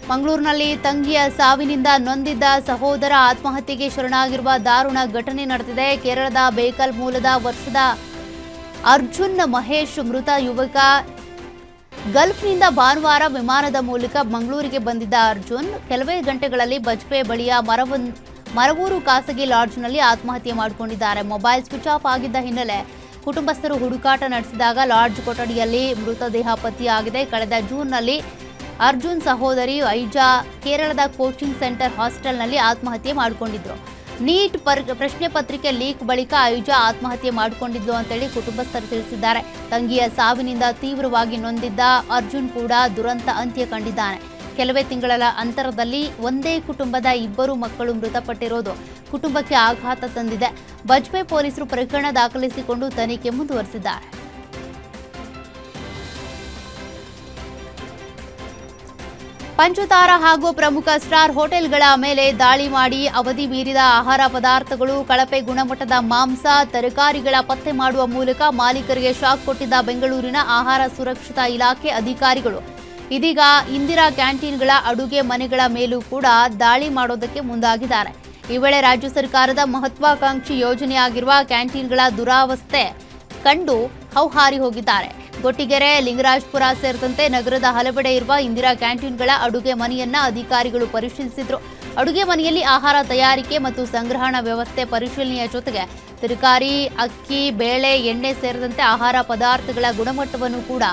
ಮಂಗಳೂರಿನಲ್ಲಿ ತಂಗಿಯ ಸಾವಿನಿಂದ ನೊಂದಿದ್ದ ಸಹೋದರ ಆತ್ಮಹತ್ಯೆಗೆ ಶರಣಾಗಿರುವ ದಾರುಣ ಘಟನೆ ನಡೆದಿದೆ. ಕೇರಳದ ಬೇಕಲ್ ಮೂಲದ ವರ್ಷದ ಅರ್ಜುನ್ ಮಹೇಶ್ ಮೃತ ಯುವಕ. ಗಲ್ಫ್ನಿಂದ ಭಾನುವಾರ ವಿಮಾನದ ಮೂಲಕ ಮಂಗಳೂರಿಗೆ ಬಂದಿದ್ದ ಅರ್ಜುನ್ ಕೆಲವೇ ಗಂಟೆಗಳಲ್ಲಿ ಬಜ್ಪೆ ಬಳಿಯ ಮರವೂರು ಖಾಸಗಿ ಲಾಡ್ಜ್ನಲ್ಲಿ ಆತ್ಮಹತ್ಯೆ ಮಾಡಿಕೊಂಡಿದ್ದಾರೆ. ಮೊಬೈಲ್ ಸ್ವಿಚ್ ಆಫ್ ಆಗಿದ್ದ ಹಿನ್ನೆಲೆ ಕುಟುಂಬಸ್ಥರು ಹುಡುಕಾಟ ನಡೆಸಿದಾಗ ಲಾಡ್ಜ್ ಕೊಠಡಿಯಲ್ಲಿ ಮೃತದೇಹ ಪತ್ತೆಯಾಗಿದೆ. ಕಳೆದ ಜೂನ್ನಲ್ಲಿ ಅರ್ಜುನ್ ಸಹೋದರಿ ಐಜಾ ಕೇರಳದ ಕೋಚಿಂಗ್ ಸೆಂಟರ್ ಹಾಸ್ಟೆಲ್ನಲ್ಲಿ ಆತ್ಮಹತ್ಯೆ ಮಾಡಿಕೊಂಡಿದ್ರು. ನೀಟ್ ಪ್ರಶ್ನೆ ಪತ್ರಿಕೆ ಲೀಕ್ ಬಳಿಕ ಐಜಾ ಆತ್ಮಹತ್ಯೆ ಮಾಡಿಕೊಂಡಿದ್ದು ಅಂತೇಳಿ ಕುಟುಂಬಸ್ಥರು ತಿಳಿಸಿದ್ದಾರೆ. ತಂಗಿಯ ಸಾವಿನಿಂದ ತೀವ್ರವಾಗಿ ನೊಂದಿದ್ದ ಅರ್ಜುನ್ ಕೂಡ ದುರಂತ ಅಂತ್ಯ ಕಂಡಿದ್ದಾನೆ. ಕೆಲವೇ ತಿಂಗಳ ಅಂತರದಲ್ಲಿ ಒಂದೇ ಕುಟುಂಬದ 2 ಮಕ್ಕಳು ಮೃತಪಟ್ಟಿರೋದು ಕುಟುಂಬಕ್ಕೆ ಆಘಾತ ತಂದಿದೆ. ಬಜ್ಪೆ ಪೊಲೀಸರು ಪ್ರಕರಣ ದಾಖಲಿಸಿಕೊಂಡು ತನಿಖೆ ಮುಂದುವರೆಸಿದ್ದಾರೆ. ಪಂಚತಾರ ಹಾಗೂ ಪ್ರಮುಖ ಸ್ಟಾರ್ ಹೋಟೆಲ್ಗಳ ಮೇಲೆ ದಾಳಿ ಮಾಡಿ ಅವಧಿ ಮೀರಿದ ಆಹಾರ ಪದಾರ್ಥಗಳು, ಕಳಪೆ ಗುಣಮಟ್ಟದ ಮಾಂಸ, ತರಕಾರಿಗಳ ಪತ್ತೆ ಮಾಡುವ ಮೂಲಕ ಮಾಲೀಕರಿಗೆ ಶಾಕ್ ಕೊಟ್ಟಿದ್ದ ಬೆಂಗಳೂರಿನ ಆಹಾರ ಸುರಕ್ಷತಾ ಇಲಾಖೆ ಅಧಿಕಾರಿಗಳು ಇದೀಗ ಇಂದಿರಾ ಕ್ಯಾಂಟೀನ್ಗಳ ಅಡುಗೆ ಮನೆಗಳ ಮೇಲೂ ಕೂಡ ದಾಳಿ ಮಾಡೋದಕ್ಕೆ ಮುಂದಾಗಿದ್ದಾರೆ. ಈ ವೇಳೆ ರಾಜ್ಯ ಸರ್ಕಾರದ ಮಹತ್ವಾಕಾಂಕ್ಷಿ ಯೋಜನೆಯಾಗಿರುವ ಕ್ಯಾಂಟೀನ್ಗಳ ದುರಾವಸ್ಥೆ ಕಂಡು ಹೌಹಾರಿ ಹೋಗಿದ್ದಾರೆ. ಗೊಟ್ಟಿಗೆರೆ, ಲಿಂಗರಾಜಪುರ ಸೇರಿದಂತೆ ನಗರದ ಹಲವೆಡೆ ಇರುವ ಇಂದಿರಾ ಕ್ಯಾಂಟೀನ್ಗಳ ಅಡುಗೆ ಮನೆಯನ್ನ ಅಧಿಕಾರಿಗಳು ಪರಿಶೀಲಿಸಿದ್ರು. ಅಡುಗೆ ಮನೆಯಲ್ಲಿ ಆಹಾರ ತಯಾರಿಕೆ ಮತ್ತು ಸಂಗ್ರಹಣಾ ವ್ಯವಸ್ಥೆ ಪರಿಶೀಲನೆಯ ಜೊತೆಗೆ ತರಕಾರಿ, ಅಕ್ಕಿ, ಬೇಳೆ, ಎಣ್ಣೆ ಸೇರಿದಂತೆ ಆಹಾರ ಪದಾರ್ಥಗಳ ಗುಣಮಟ್ಟವನ್ನು ಕೂಡ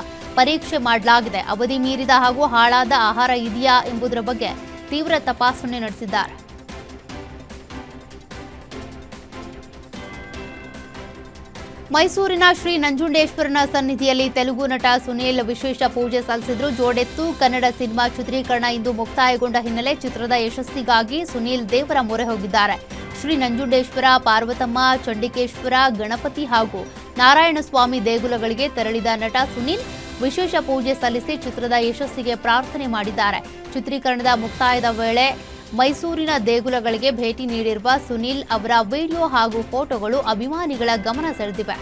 ಪರೀಕ್ಷೆ ಮಾಡಲಾಗಿದೆ. ಅವಧಿ ಮೀರಿದ ಹಾಗೂ ಹಾಳಾದ ಆಹಾರ ಇದೆಯಾ ಎಂಬುದರ ಬಗ್ಗೆ ತೀವ್ರ ತಪಾಸಣೆ ನಡೆಸಿದ್ದಾರೆ. ಮೈಸೂರಿನ ಶ್ರೀ ನಂಜುಂಡೇಶ್ವರನ ಸನ್ನಿಧಿಯಲ್ಲಿ ತೆಲುಗು ನಟ ಸುನೀಲ್ ವಿಶೇಷ ಪೂಜೆ ಸಲ್ಲಿಸಿದ್ರು. ಜೋಡೆತ್ತು ಕನ್ನಡ ಸಿನಿಮಾ ಚಿತ್ರೀಕರಣ ಇಂದು ಮುಕ್ತಾಯಗೊಂಡ ಹಿನ್ನೆಲೆ ಚಿತ್ರದ ಯಶಸ್ಸಿಗಾಗಿ ಸುನೀಲ್ ದೇವರ ಮೊರೆ ಹೋಗಿದ್ದಾರೆ. ಶ್ರೀ ನಂಜುಂಡೇಶ್ವರ, ಪಾರ್ವತಮ್ಮ, ಚಂಡಿಕೇಶ್ವರ, ಗಣಪತಿ ಹಾಗೂ ನಾರಾಯಣಸ್ವಾಮಿ ದೇಗುಲಗಳಿಗೆ ತೆರಳಿದ ನಟ ಸುನೀಲ್ ವಿಶೇಷ ಪೂಜೆ ಸಲ್ಲಿಸಿ ಚಿತ್ರದ ಯಶಸ್ಸಿಗೆ ಪ್ರಾರ್ಥನೆ ಮಾಡಿದ್ದಾರೆ. ಚಿತ್ರೀಕರಣದ ಮುಕ್ತಾಯದ ವೇಳೆ ಮೈಸೂರಿನ ದೇಗುಲಗಳಿಗೆ ಭೇಟಿ ನೀಡಿರುವ ಸುನೀಲ್ ಅವರ ವಿಡಿಯೋ ಹಾಗೂ ಫೋಟೋಗಳು ಅಭಿಮಾನಿಗಳ ಗಮನ ಸೆಳೆದಿವೆ.